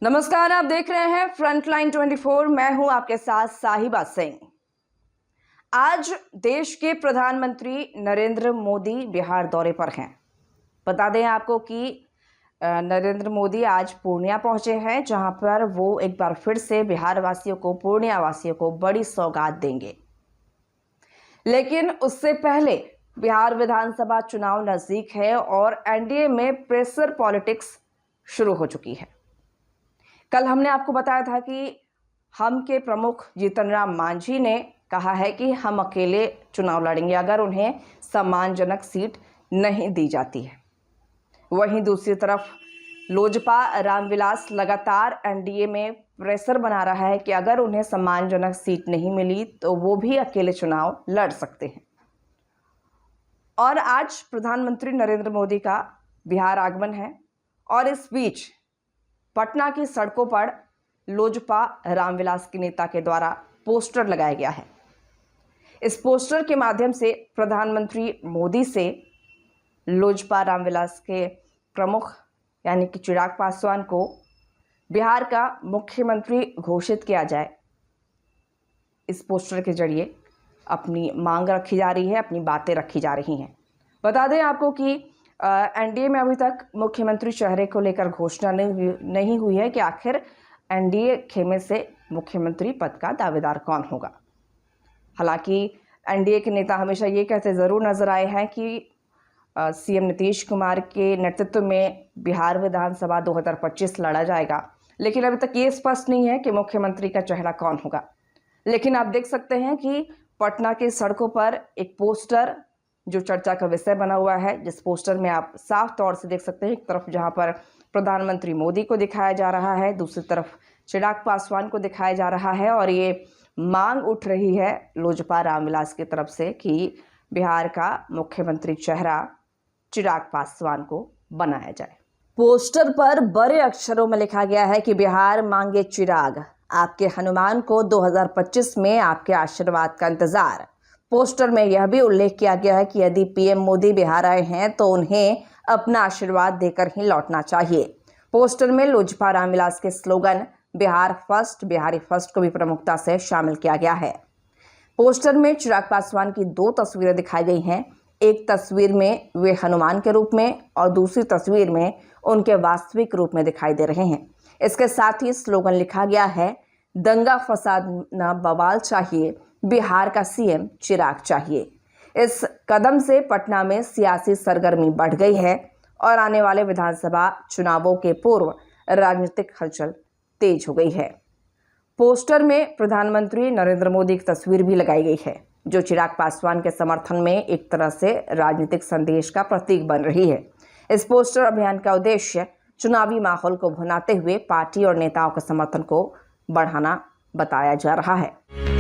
नमस्कार, आप देख रहे हैं फ्रंटलाइन 24। मैं हूं आपके साथ साहिबा सिंह। आज देश के प्रधानमंत्री नरेंद्र मोदी बिहार दौरे पर हैं। बता दें आपको कि नरेंद्र मोदी आज पूर्णिया पहुंचे हैं, जहां पर वो एक बार फिर से बिहार वासियों को, पूर्णिया वासियों को बड़ी सौगात देंगे। लेकिन उससे पहले बिहार विधानसभा चुनाव नजदीक है और एनडीए में प्रेशर पॉलिटिक्स शुरू हो चुकी है। कल हमने आपको बताया था कि हम के प्रमुख जीतन राम मांझी ने कहा है कि हम अकेले चुनाव लड़ेंगे अगर उन्हें सम्मानजनक सीट नहीं दी जाती है। वहीं दूसरी तरफ लोजपा रामविलास लगातार एनडीए में प्रेशर बना रहा है कि अगर उन्हें सम्मानजनक सीट नहीं मिली तो वो भी अकेले चुनाव लड़ सकते हैं। और आज प्रधानमंत्री नरेंद्र मोदी का बिहार आगमन है और इस बीच पटना की सड़कों पर लोजपा रामविलास के नेता के द्वारा पोस्टर लगाया गया है। इस पोस्टर के माध्यम से प्रधानमंत्री मोदी से लोजपा रामविलास के प्रमुख यानी कि चिराग पासवान को बिहार का मुख्यमंत्री घोषित किया जाए, इस पोस्टर के जरिए अपनी मांग रखी जा रही है, अपनी बातें रखी जा रही हैं। बता दें आपको कि एनडीए में अभी तक मुख्यमंत्री चेहरे को लेकर घोषणा नहीं हुई है कि आखिर एनडीए खेमे से मुख्यमंत्री पद का दावेदार कौन होगा। हालांकि एनडीए के नेता हमेशा ये कहते ज़रूर नजर आए हैं कि सीएम नीतीश कुमार के नेतृत्व में बिहार विधानसभा 2025 लड़ा जाएगा, लेकिन अभी तक ये स्पष्ट नहीं है कि मुख्यमंत्री का चेहरा कौन होगा। लेकिन आप देख सकते हैं कि पटना की सड़कों पर एक पोस्टर जो चर्चा का विषय बना हुआ है, जिस पोस्टर में आप साफ तौर से देख सकते हैं, एक तरफ जहां पर प्रधानमंत्री मोदी को दिखाया जा रहा है, दूसरी तरफ चिराग पासवान को दिखाया जा रहा है और ये मांग उठ रही है लोजपा रामविलास की तरफ से कि बिहार का मुख्यमंत्री चेहरा चिराग पासवान को बनाया जाए। पोस्टर पर बड़े अक्षरों में लिखा गया है कि बिहार मांगे चिराग, आपके हनुमान को 2025 में आपके आशीर्वाद का इंतजार। पोस्टर में यह भी उल्लेख किया गया है कि यदि पीएम मोदी बिहार आए हैं तो उन्हें अपना आशीर्वाद देकर ही लौटना चाहिए। पोस्टर में लोजपा रामविलास के slogan Bihar first, Bihari first को भी प्रमुखता से शामिल किया गया है। पोस्टर में चिराग पासवान की 2 तस्वीरें दिखाई गई हैं। एक तस्वीर में वे हनुमान के रूप में और दूसरी तस्वीर में उनके वास्तविक रूप में दिखाई दे रहे हैं। इसके साथ ही स्लोगन लिखा गया है, दंगा फसाद न बवाल चाहिए, बिहार का सीएम चिराग चाहिए। इस कदम से पटना में सियासी सरगर्मी बढ़ गई है और आने वाले विधानसभा चुनावों के पूर्व राजनीतिक हलचल तेज हो गई है। पोस्टर में प्रधानमंत्री नरेंद्र मोदी की तस्वीर भी लगाई गई है, जो चिराग पासवान के समर्थन में एक तरह से राजनीतिक संदेश का प्रतीक बन रही है। इस पोस्टर अभियान का उद्देश्य चुनावी माहौल को भुनाते हुए पार्टी और नेताओं के समर्थन को बढ़ाना बताया जा रहा है।